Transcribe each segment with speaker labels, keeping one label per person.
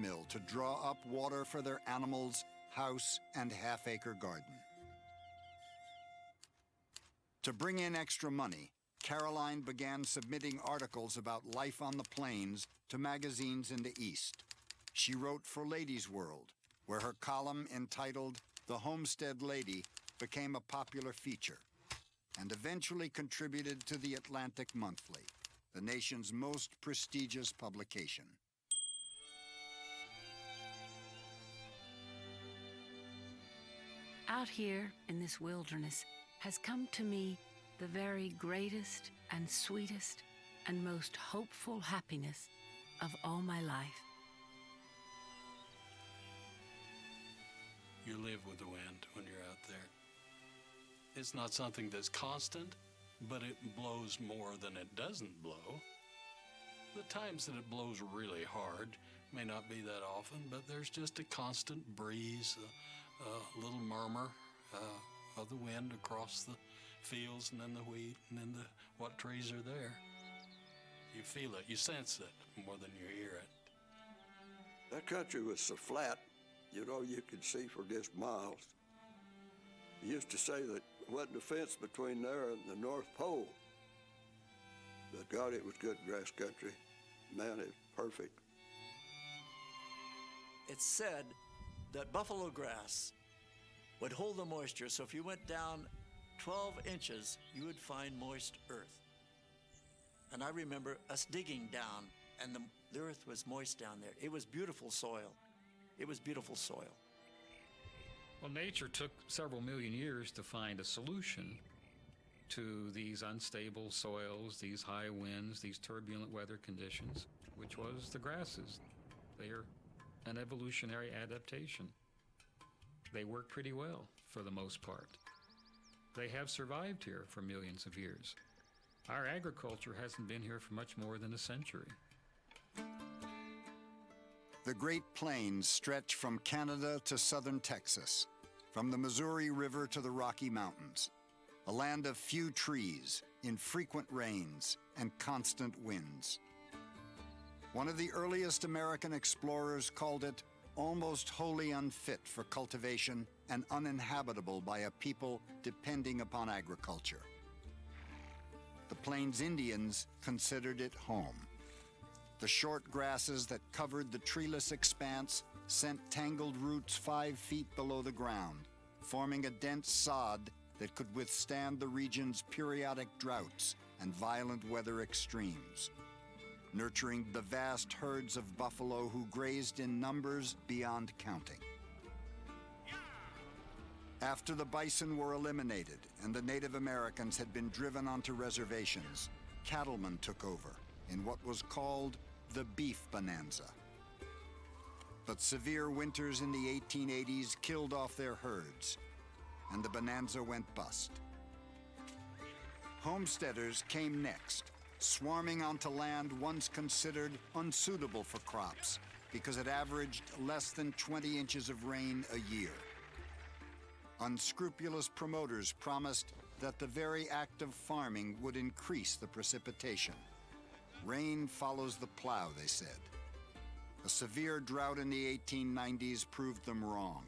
Speaker 1: windmill to draw up water for their animals, house, and half-acre garden. To bring in extra money, Caroline began submitting articles about life on the plains to magazines in the East. She wrote for Ladies' World, where her column entitled The Homestead Lady became a popular feature, and eventually contributed to the Atlantic Monthly, the nation's most prestigious publication.
Speaker 2: Out here in this wilderness has come to me the very greatest and sweetest and most hopeful happiness of all my life.
Speaker 3: You live with the wind when you're out there. It's not something that's constant, but it blows more than it doesn't blow. The times that it blows really hard may not be that often, but there's just a constant breeze, a little murmur of the wind across the fields and in the wheat and in what trees are there. You feel it, you sense it more than you hear it.
Speaker 4: That country was so flat, you could see for just miles. You used to say that there wasn't a fence between there and the North Pole. But God, it was good grass country. Man, it's perfect.
Speaker 5: It's said that buffalo grass would hold the moisture, so if you went down 12 inches, you would find moist earth. And I remember us digging down, and the earth was moist down there. It was beautiful soil. It was beautiful soil.
Speaker 6: Well, nature took several million years to find a solution to these unstable soils, these high winds, these turbulent weather conditions, which was the grasses. They are an evolutionary adaptation. They work pretty well for the most part. They have survived here for millions of years. Our agriculture hasn't been here for much more than a century.
Speaker 1: The Great Plains stretch from Canada to southern Texas, from the Missouri River to the Rocky Mountains, a land of few trees, infrequent rains, and constant winds. One of the earliest American explorers called it almost wholly unfit for cultivation and uninhabitable by a people depending upon agriculture. The Plains Indians considered it home. The short grasses that covered the treeless expanse sent tangled roots 5 feet below the ground, forming a dense sod that could withstand the region's periodic droughts and violent weather extremes, nurturing the vast herds of buffalo who grazed in numbers beyond counting. After the bison were eliminated and the Native Americans had been driven onto reservations, cattlemen took over in what was called the beef bonanza. But severe winters in the 1880s killed off their herds, and the bonanza went bust. Homesteaders came next, swarming onto land once considered unsuitable for crops because it averaged less than 20 inches of rain a year. Unscrupulous promoters promised that the very act of farming would increase the precipitation. Rain follows the plow, they said. A severe drought in the 1890s proved them wrong,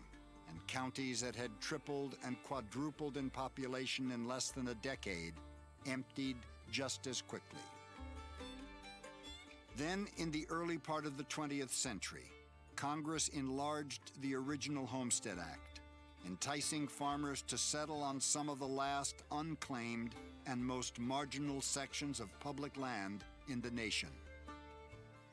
Speaker 1: and counties that had tripled and quadrupled in population in less than a decade emptied just as quickly. Then, in the early part of the 20th century, Congress enlarged the original Homestead Act, enticing farmers to settle on some of the last unclaimed and most marginal sections of public land in the nation.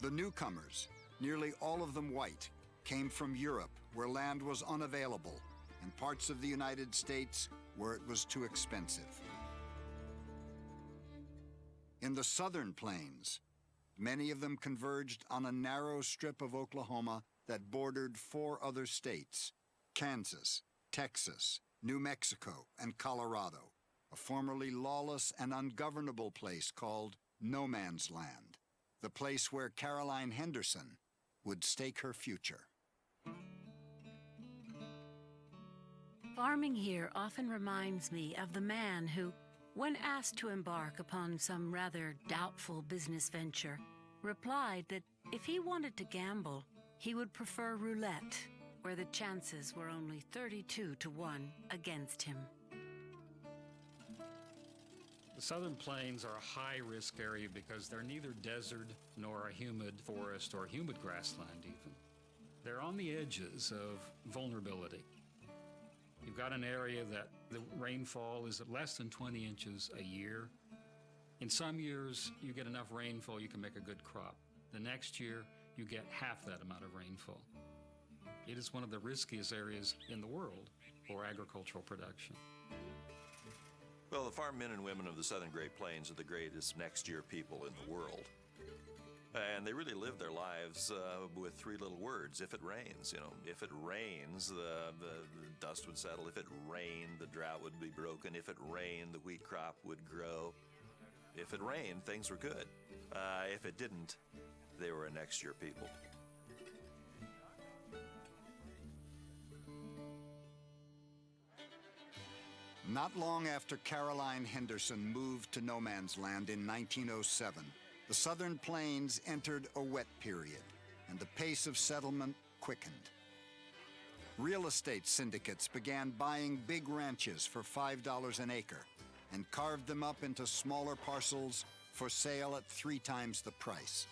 Speaker 1: The newcomers, nearly all of them white, came from Europe, where land was unavailable, and parts of the United States where it was too expensive. In the southern plains, many of them converged on a narrow strip of Oklahoma that bordered 4 other states: Kansas, Texas, New Mexico, and Colorado, a formerly lawless and ungovernable place called No Man's Land, the place where Caroline Henderson would stake her future.
Speaker 2: Farming here often reminds me of the man who, when asked to embark upon some rather doubtful business venture, replied that if he wanted to gamble, He would prefer roulette, where the chances were only 32 to 1 against him.
Speaker 6: The Southern Plains are a high-risk area because they're neither desert nor a humid forest or humid grassland even. They're on the edges of vulnerability. You've got an area that the rainfall is at less than 20 inches a year. In some years, you get enough rainfall you can make a good crop. The next year, you get half that amount of rainfall. It is one of the riskiest areas in the world for agricultural production.
Speaker 7: Well, the farm men and women of the Southern Great Plains are the greatest next-year people in the world. And they really live their lives with three little words: if it rains. You know, if it rains, the dust would settle. If it rained, the drought would be broken. If it rained, the wheat crop would grow. If it rained, things were good. If it didn't, they were a next-year people.
Speaker 1: Not long after Caroline Henderson moved to no man's land in 1907, the Southern Plains entered a wet period, and the pace of settlement quickened. Real estate syndicates began buying big ranches for $5 an acre and carved them up into smaller parcels for sale at 3 times the price.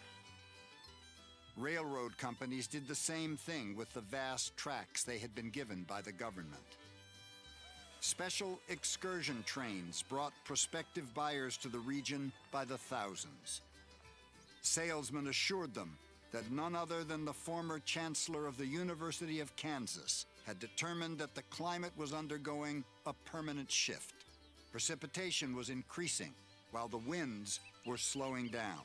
Speaker 1: Railroad companies did the same thing with the vast tracts they had been given by the government. Special excursion trains brought prospective buyers to the region by the thousands. Salesmen assured them that none other than the former chancellor of the University of Kansas had determined that the climate was undergoing a permanent shift. Precipitation was increasing while the winds were slowing down.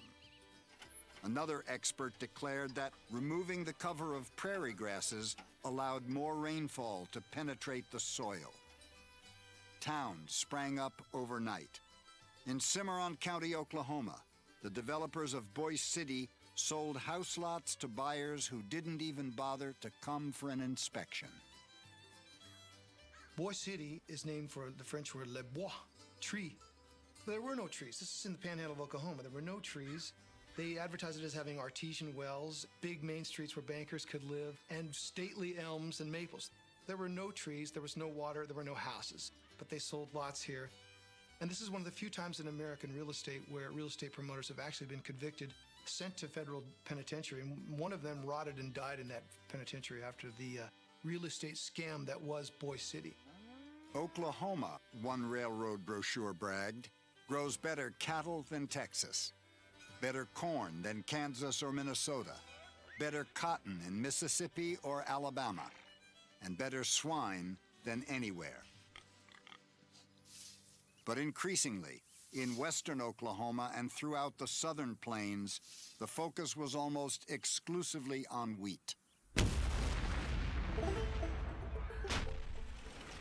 Speaker 1: Another expert declared that removing the cover of prairie grasses allowed more rainfall to penetrate the soil. Towns sprang up overnight. In Cimarron County, Oklahoma, the developers of Boise City sold house lots to buyers who didn't even bother to come for an inspection.
Speaker 8: Boise City is named for the French word le bois, tree. There were no trees. This is in the panhandle of Oklahoma. There were no trees. They advertised it as having artesian wells, big main streets where bankers could live, and stately elms and maples. There were no trees, there was no water, there were no houses, but they sold lots here. And this is one of the few times in American real estate where real estate promoters have actually been convicted, sent to federal penitentiary. And one of them rotted and died in that penitentiary after the real estate scam that was Boise City.
Speaker 1: Oklahoma, one railroad brochure bragged, grows better cattle than Texas, better corn than Kansas or Minnesota, better cotton in Mississippi or Alabama, and better swine than anywhere. But increasingly, in western Oklahoma and throughout the Southern Plains, the focus was almost exclusively on wheat.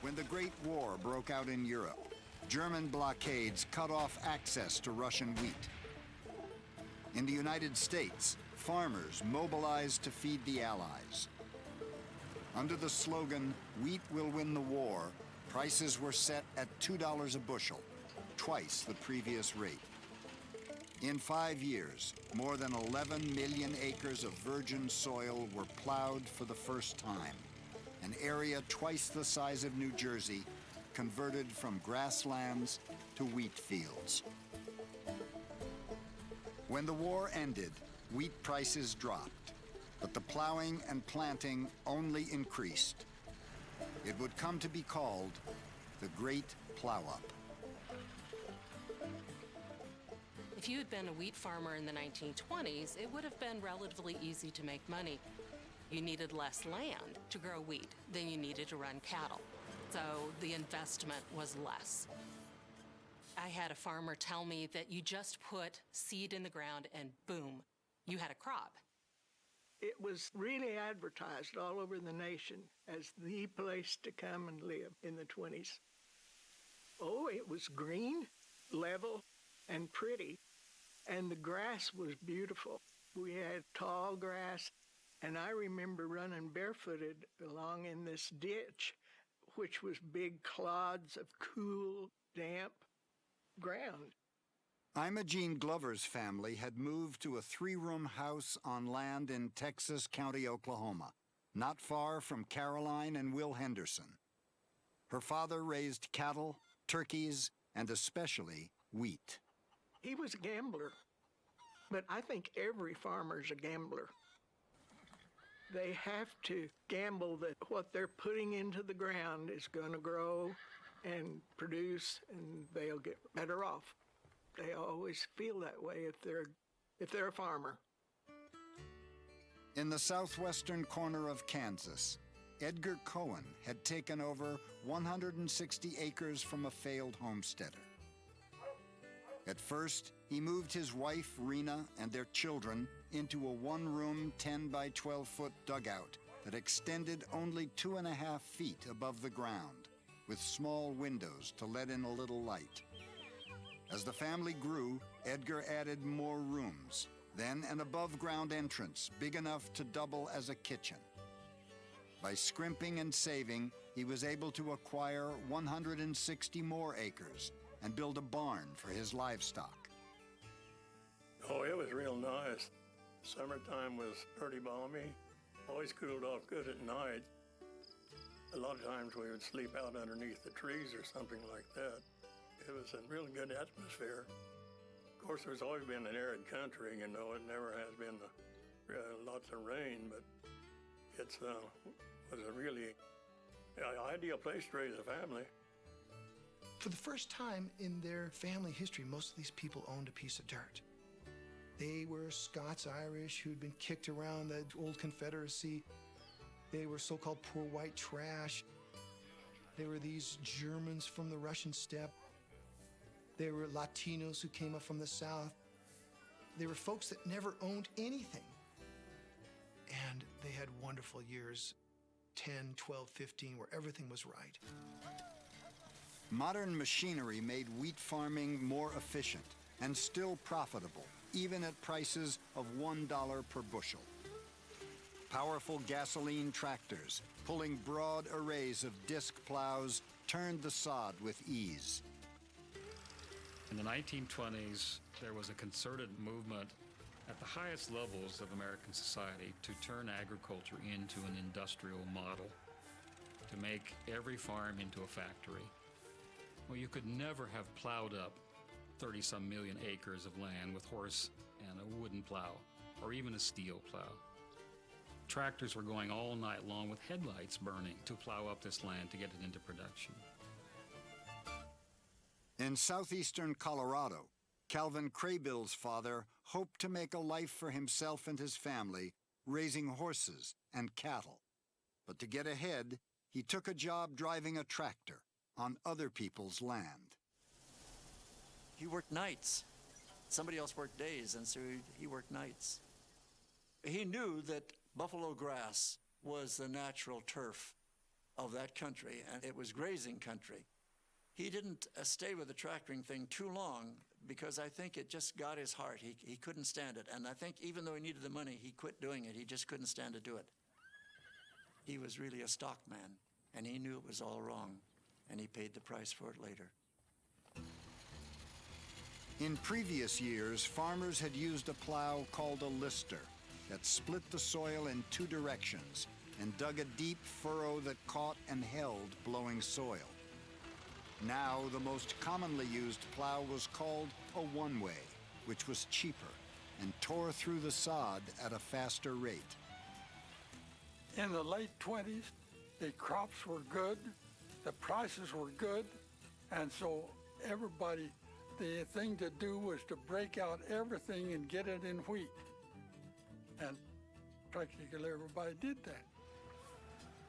Speaker 1: When the Great War broke out in Europe, German blockades cut off access to Russian wheat. In the United States, farmers mobilized to feed the Allies. Under the slogan, "Wheat will win the war," prices were set at $2 a bushel, twice the previous rate. In 5 years, more than 11 million acres of virgin soil were plowed for the first time, an area twice the size of New Jersey, converted from grasslands to wheat fields. When the war ended, wheat prices dropped, but the plowing and planting only increased. It would come to be called the Great Plow-Up.
Speaker 9: If you had been a wheat farmer in the 1920s, it would have been relatively easy to make money. You needed less land to grow wheat than you needed to run cattle, so the investment was less. I had a farmer tell me that you just put seed in the ground and boom, you had a crop.
Speaker 10: It was really advertised all over the nation as the place to come and live in the 20s. Oh, it was green, level, and pretty, and the grass was beautiful. We had tall grass, and I remember running barefooted along in this ditch, which was big clods of cool, damp ground.
Speaker 1: Imogene Glover's family had moved to a 3-room house on land in Texas County, Oklahoma, not far from Caroline and Will Henderson. Her father raised cattle, turkeys, and especially wheat.
Speaker 10: He was a gambler, but I think every farmer's a gambler. They have to gamble that what they're putting into the ground is going to grow and produce, and they'll get better off. They always feel that way if they're a farmer.
Speaker 1: In the southwestern corner of Kansas, Edgar Cohen had taken over 160 acres from a failed homesteader. At first, he moved his wife, Rena, and their children into a 1-room, 10 by 12-foot dugout that extended only 2.5 feet above the ground, with small windows to let in a little light. As the family grew, Edgar added more rooms, then an above-ground entrance big enough to double as a kitchen. By scrimping and saving, he was able to acquire 160 more acres and build a barn for his livestock.
Speaker 11: Oh, it was real nice. Summertime was pretty balmy. Always cooled off good at night. A lot of times we would sleep out underneath the trees or something like that. It was a really good atmosphere. Of course, there's always been an arid country, you know. It never has been lots of rain, but it was a really ideal place to raise a family.
Speaker 8: For the first time in their family history, most of these people owned a piece of dirt. They were Scots-Irish who'd been kicked around the old Confederacy. They were so-called poor white trash. They were these Germans from the Russian steppe. They were Latinos who came up from the South. They were folks that never owned anything. And they had wonderful years, 10, 12, 15, where everything was right.
Speaker 1: Modern machinery made wheat farming more efficient and still profitable, even at prices of $1 per bushel. Powerful gasoline tractors, pulling broad arrays of disc plows, turned the sod with ease.
Speaker 6: In the 1920s, there was a concerted movement at the highest levels of American society to turn agriculture into an industrial model, to make every farm into a factory. Well, you could never have plowed up 30-some million acres of land with horse and a wooden plow, or even a steel plow. Tractors were going all night long with headlights burning to plow up this land to get it into production.
Speaker 1: In southeastern Colorado, Calvin Craybill's father hoped to make a life for himself and his family, raising horses and cattle. But to get ahead, he took a job driving a tractor on other people's land.
Speaker 5: He worked nights. Somebody else worked days, and so he worked nights. He knew that buffalo grass was the natural turf of that country, and it was grazing country. He didn't stay with the tractoring thing too long because I think it just got his heart. He couldn't stand it, and I think even though he needed the money, he quit doing it. He just couldn't stand to do it. He was really a stockman, and he knew it was all wrong, and he paid the price for it later.
Speaker 1: In previous years, farmers had used a plow called a lister that split the soil in 2 directions and dug a deep furrow that caught and held blowing soil. Now, the most commonly used plow was called a one-way, which was cheaper and tore through the sod at a faster rate.
Speaker 12: In the late 20s, the crops were good, the prices were good, and so everybody, the thing to do was to break out everything and get it in wheat. And practically everybody did that.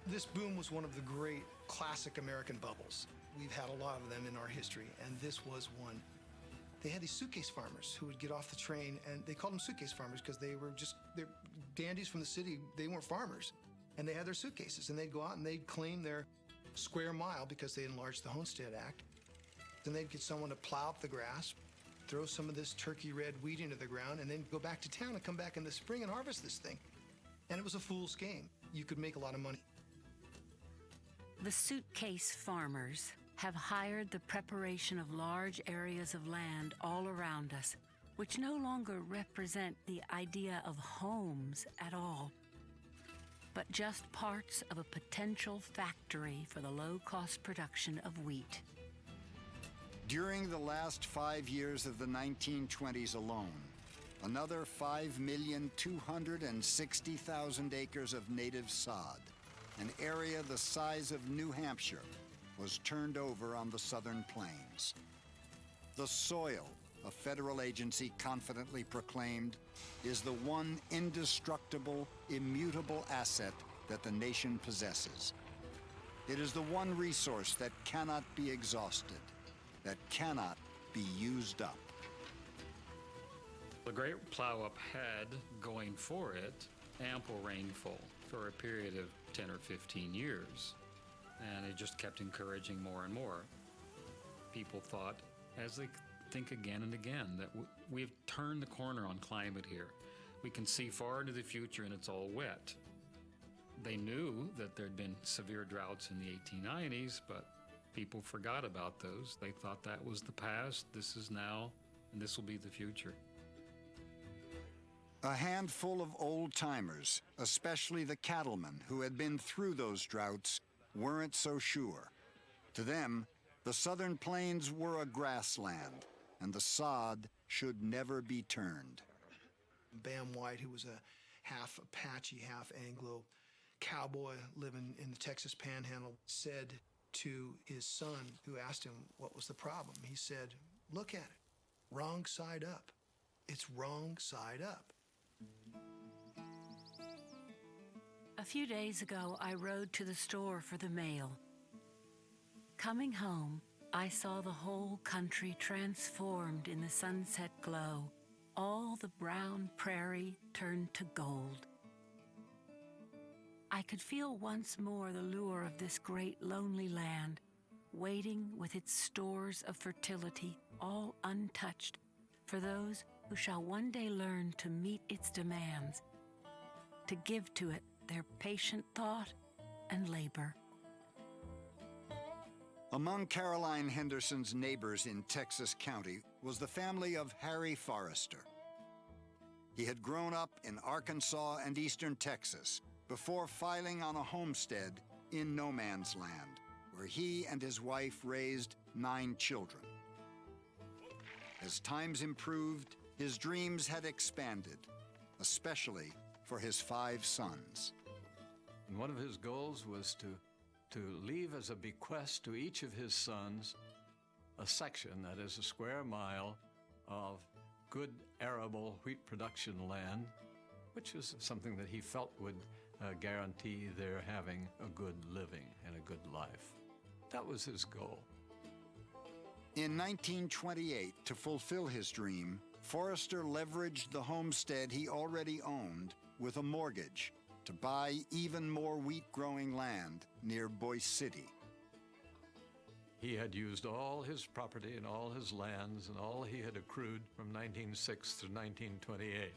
Speaker 8: This boom was one of the great classic American bubbles. We've had a lot of them in our history, and this was one. They had these suitcase farmers who would get off the train, and they called them suitcase farmers because they're dandies from the city. They weren't farmers, and they had their suitcases, and they'd go out and they'd claim their square mile because they enlarged the Homestead Act. Then they'd get someone to plow up the grass, throw some of this turkey red wheat into the ground, and then go back to town and come back in the spring and harvest this thing. And it was a fool's game. You could make a lot of money.
Speaker 2: The suitcase farmers have hired the preparation of large areas of land all around us, which no longer represent the idea of homes at all, but just parts of a potential factory for the low-cost production of wheat.
Speaker 1: During the last 5 years of the 1920s alone, another 5,260,000 acres of native sod, an area the size of New Hampshire, was turned over on the southern plains. The soil, a federal agency confidently proclaimed, is the one indestructible, immutable asset that the nation possesses. It is the one resource that cannot be exhausted, that cannot be used up.
Speaker 6: The Great Plow-Up had going for it ample rainfall for a period of 10 or 15 years, and it just kept encouraging more and more. People thought, as they think again and again, that we've turned the corner on climate here. We can see far into the future and it's all wet. They knew that there'd been severe droughts in the 1890s, but people forgot about those. They thought that was the past, this is now, and this will be the future.
Speaker 1: A handful of old-timers, especially the cattlemen who had been through those droughts, weren't so sure. To them, the southern plains were a grassland, and the sod should never be turned.
Speaker 8: Bam White, who was a half Apache, half Anglo cowboy living in the Texas Panhandle, said to his son, who asked him what was the problem, he said, "Look at it, wrong side up. It's wrong side up."
Speaker 2: A few days ago, I rode to the store for the mail. Coming home, I saw the whole country transformed in the sunset glow. All the brown prairie turned to gold. I could feel once more the lure of this great lonely land, waiting with its stores of fertility all untouched for those who shall one day learn to meet its demands, to give to it their patient thought and labor.
Speaker 1: Among Caroline Henderson's neighbors in Texas County was the family of Harry Forrester. He had grown up in Arkansas and eastern Texas before filing on a homestead in no man's land, where he and his wife raised 9 children. As times improved, his dreams had expanded, especially for his 5 sons.
Speaker 13: And one of his goals was to leave as a bequest to each of his sons a section, that is a square mile, of good arable wheat production land, which is something that he felt would guarantee their having a good living and a good life. That was his goal.
Speaker 1: In 1928, to fulfill his dream, Forrester leveraged the homestead he already owned with a mortgage to buy even more wheat-growing land near Boise City.
Speaker 13: He had used all his property and all his lands and all he had accrued from 1906 to 1928.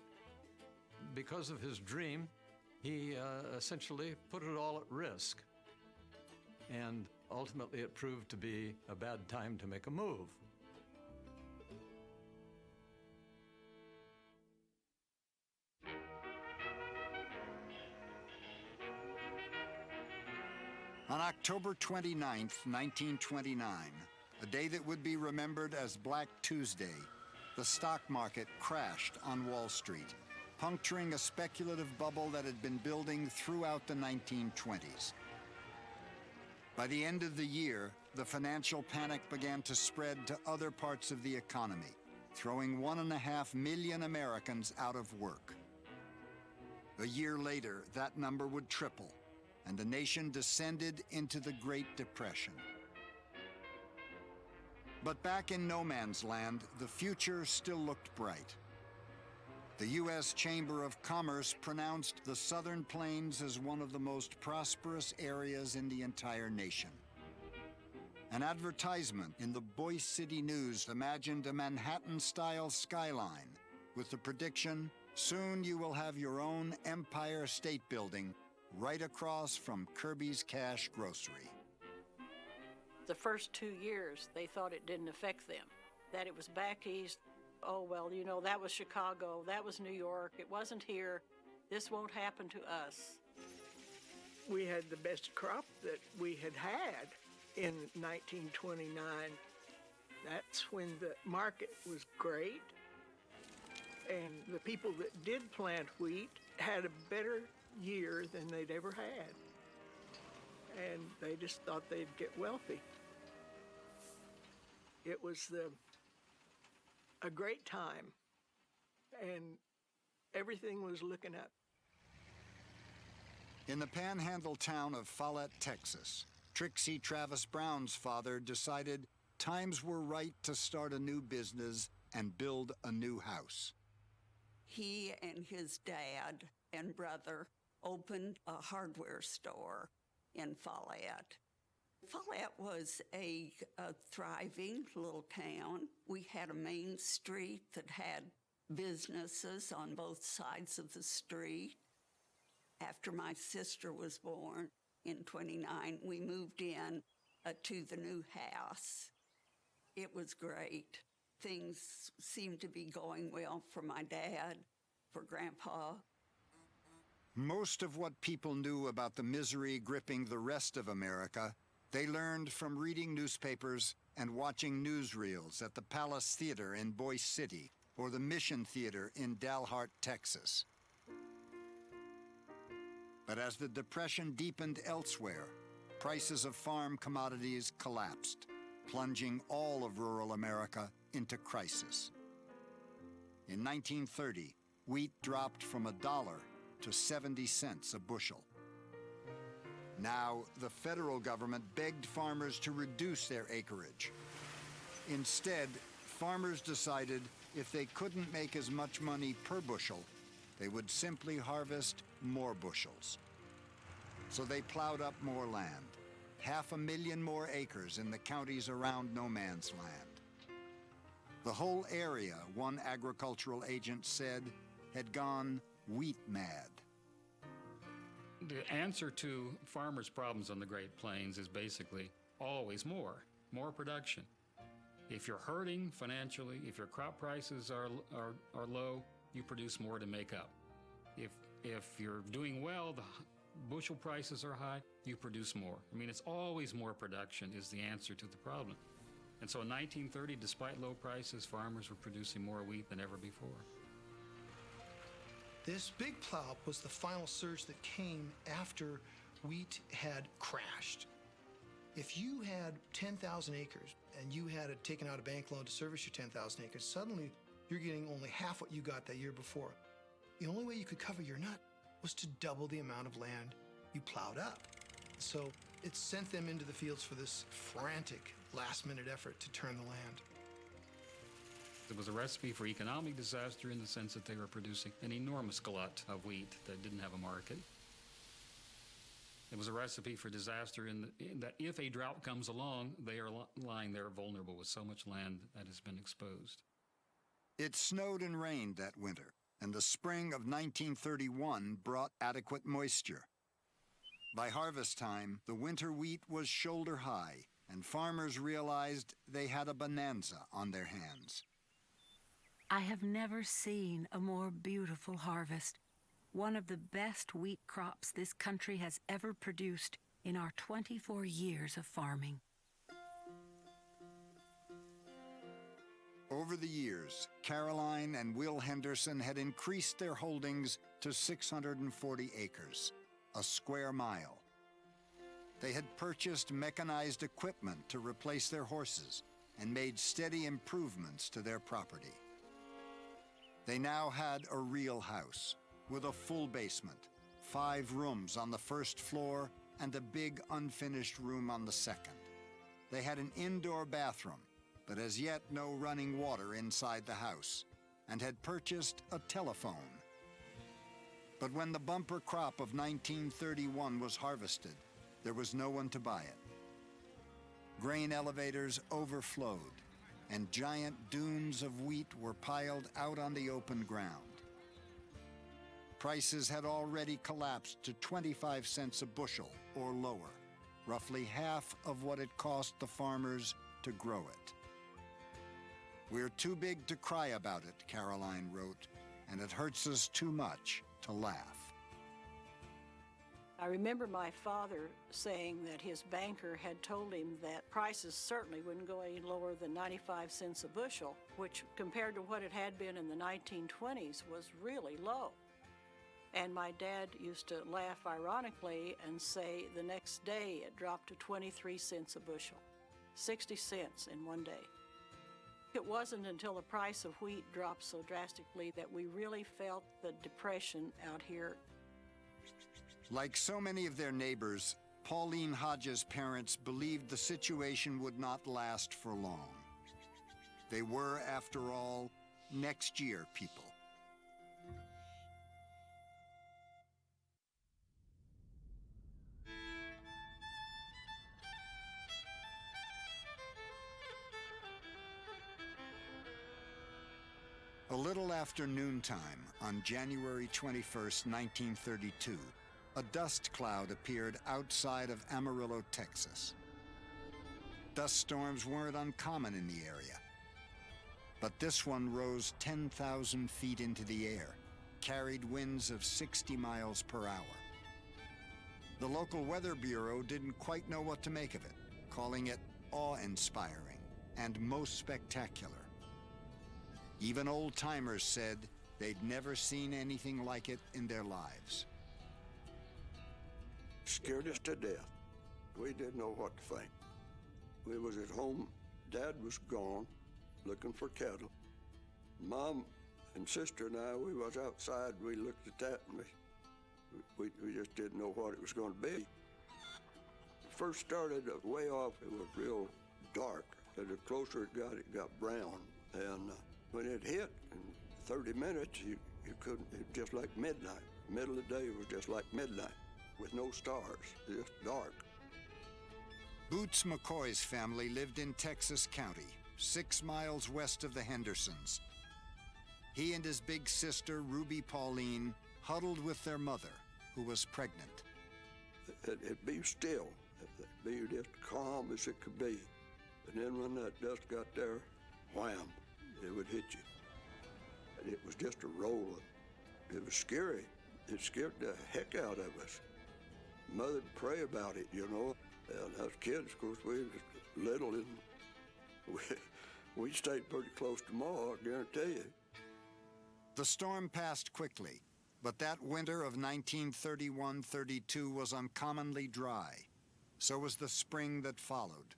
Speaker 13: Because of his dream, he essentially put it all at risk. And ultimately it proved to be a bad time to make a move.
Speaker 1: On October 29, 1929, a day that would be remembered as Black Tuesday, the stock market crashed on Wall Street, puncturing a speculative bubble that had been building throughout the 1920s. By the end of the year, the financial panic began to spread to other parts of the economy, throwing 1.5 million Americans out of work. A year later, that number would triple, and the nation descended into the Great Depression. But back in no man's land, the future still looked bright. The U.S. Chamber of Commerce pronounced the Southern Plains as one of the most prosperous areas in the entire nation. An advertisement in the Boise City News imagined a Manhattan-style skyline with the prediction, "Soon you will have your own Empire State Building right across from Kirby's Cash Grocery."
Speaker 10: The first 2 years, they thought it didn't affect them, that it was back east. Oh, well, you know, that was Chicago, that was New York, it wasn't here. This won't happen to us. We had the best crop that we had in 1929. That's when the market was great, and the people that did plant wheat had a better year than they'd ever had. And they just thought they'd get wealthy. It was a great time, and everything was looking up.
Speaker 1: In the panhandle town of Follett, Texas, Trixie Travis Brown's father decided times were right to start a new business and build a new house.
Speaker 14: He and his dad and brother opened a hardware store in Follett. Follett was a thriving little town. We had a main street that had businesses on both sides of the street. After my sister was born in 29, we moved in to the new house. It was great. Things seemed to be going well for my dad, for Grandpa.
Speaker 1: Most of what people knew about the misery gripping the rest of America, they learned from reading newspapers and watching newsreels at the Palace Theater in Boise City or the Mission Theater in Dalhart, Texas. But as the Depression deepened elsewhere, prices of farm commodities collapsed, plunging all of rural America into crisis. In 1930, wheat dropped from $1 to 70 cents a bushel. Now, the federal government begged farmers to reduce their acreage. Instead, farmers decided if they couldn't make as much money per bushel, they would simply harvest more bushels. So they plowed up more land, 500,000 more acres in the counties around no man's land. The whole area, one agricultural agent said, had gone wheat mad.
Speaker 6: The answer to farmers' problems on the Great Plains is basically always more production. If you're hurting financially, if your crop prices are low, you produce more to make up. If you're doing well, the bushel prices are high, you produce more. I mean, it's always more production is the answer to the problem. And so in 1930, despite low prices, farmers were producing more wheat than ever before.
Speaker 8: This big plow was the final surge that came after wheat had crashed. If you had 10,000 acres and you had taken out a bank loan to service your 10,000 acres, suddenly you're getting only half what you got that year before. The only way you could cover your nut was to double the amount of land you plowed up. So it sent them into the fields for this frantic last-minute effort to turn the land.
Speaker 6: It was a recipe for economic disaster in the sense that they were producing an enormous glut of wheat that didn't have a market. It was a recipe for disaster in that if a drought comes along, they are lying there vulnerable with so much land that has been exposed.
Speaker 1: It snowed and rained that winter, and the spring of 1931 brought adequate moisture. By harvest time, the winter wheat was shoulder high, and farmers realized they had a bonanza on their hands.
Speaker 2: I have never seen a more beautiful harvest, one of the best wheat crops this country has ever produced in our 24 years of farming.
Speaker 1: Over the years, Caroline and Will Henderson had increased their holdings to 640 acres, a square mile. They had purchased mechanized equipment to replace their horses and made steady improvements to their property. They now had a real house with a full basement, 5 rooms on the first floor, and a big unfinished room on the second. They had an indoor bathroom, but as yet no running water inside the house, and had purchased a telephone. But when the bumper crop of 1931 was harvested, there was no one to buy it. Grain elevators overflowed, and giant dunes of wheat were piled out on the open ground. Prices had already collapsed to 25 cents a bushel or lower. roughly half of what it cost the farmers to grow it. "We're too big to cry about it," Caroline wrote, "and it hurts us too much to laugh."
Speaker 15: I remember my father saying that his banker had told him that prices certainly wouldn't go any lower than 95 cents a bushel, which compared to what it had been in the 1920s was really low. And my dad used to laugh ironically and say the next day it dropped to 23 cents a bushel, 60 cents in one day. It wasn't until the price of wheat dropped so drastically that we really felt the depression out here.
Speaker 1: Like so many of their neighbors, Pauline Hodges' parents believed the situation would not last for long. They were, after all, next year people. A little after noontime on January 21st, 1932, a dust cloud appeared outside of Amarillo, Texas. Dust storms weren't uncommon in the area, but this one rose 10,000 feet into the air, carried winds of 60 miles per hour. The local weather bureau didn't quite know what to make of it, calling it awe-inspiring and most spectacular. Even old-timers said they'd never seen anything like it in their lives.
Speaker 4: Scared us to death. We didn't know what to think. We was at home. Dad was gone, looking for cattle. Mom and sister and I, we was outside. We looked at that and we just didn't know what it was going to be. It first started way off. It was real dark. And the closer it got brown. And when it hit in 30 minutes, you couldn't. It was just like midnight. Middle of the day was just like midnight, with no stars, just dark.
Speaker 1: Boots McCoy's family lived in Texas County, 6 miles west of the Hendersons. He and his big sister, Ruby Pauline, huddled with their mother, who was pregnant.
Speaker 4: It'd be still. It'd be just calm as it could be. And then when that dust got there, wham, it would hit you. And it was just a roll. It was scary. It scared the heck out of us. Mother'd pray about it, you know. And us kids, of course, we was little, and we stayed pretty close to Ma, I guarantee you.
Speaker 1: The storm passed quickly, but that winter of 1931-32 was uncommonly dry. So was the spring that followed.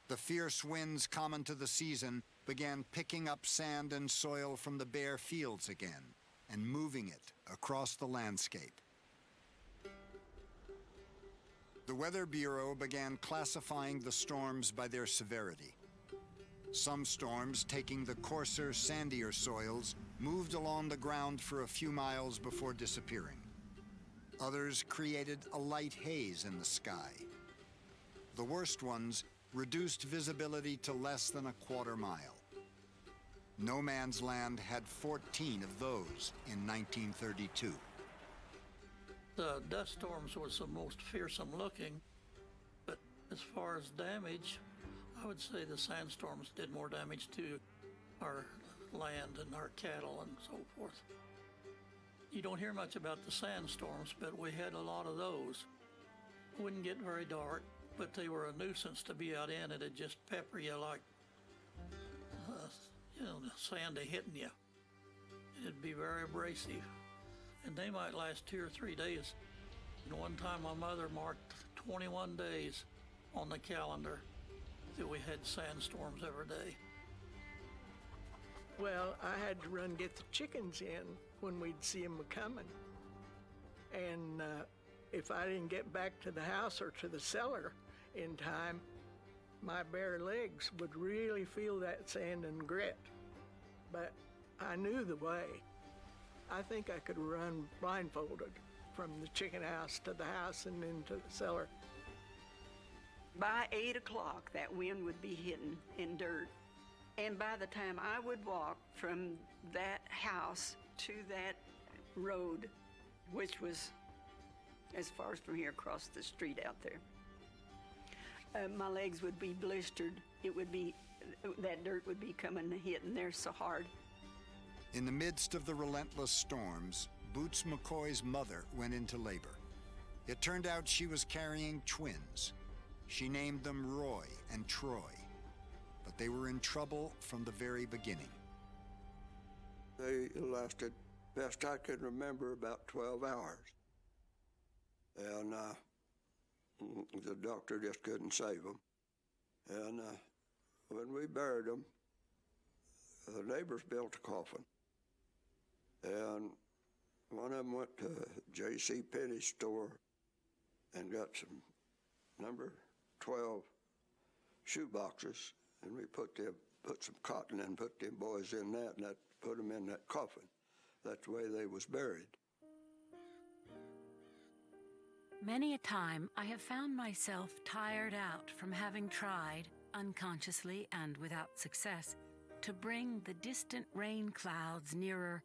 Speaker 1: The fierce winds common to the season began picking up sand and soil from the bare fields again and moving it across the landscape. The Weather Bureau began classifying the storms by their severity. Some storms, taking the coarser, sandier soils, moved along the ground for a few miles before disappearing. Others created a light haze in the sky. The worst ones reduced visibility to less than a quarter mile. No Man's Land had 14 of those in 1932.
Speaker 16: The dust storms was the most fearsome looking, but as far as damage, I would say the sandstorms did more damage to our land and our cattle and so forth. You don't hear much about the sandstorms, but we had a lot of those. Wouldn't get very dark, but they were a nuisance to be out in. It'd just pepper you like, the sand hitting you. It'd be very abrasive. And they might last 2 or 3 days. And one time my mother marked 21 days on the calendar that we had sandstorms every day.
Speaker 10: Well, I had to run get the chickens in when we'd see them coming. And if I didn't get back to the house or to the cellar in time, my bare legs would really feel that sand and grit. But I knew the way. I think I could run blindfolded from the chicken house to the house and into the cellar.
Speaker 14: By 8 o'clock, that wind would be hitting in dirt. And by the time I would walk from that house to that road, which was as far as from here across the street out there,
Speaker 17: My legs would be blistered. That dirt would be coming and hitting there so hard.
Speaker 1: In the midst of the relentless storms, Boots McCoy's mother went into labor. It turned out she was carrying twins. She named them Roy and Troy, but they were in trouble from the very beginning.
Speaker 4: They lasted, best I can remember, about 12 hours. And the doctor just couldn't save them. And when we buried them, the neighbors built a coffin. And one of them went to J.C. Penney's store and got some number 12 shoe boxes, and we put some cotton and put them boys in that, and that put them in that coffin. That's the way they was buried.
Speaker 2: Many a time I have found myself tired out from having tried, unconsciously and without success, to bring the distant rain clouds nearer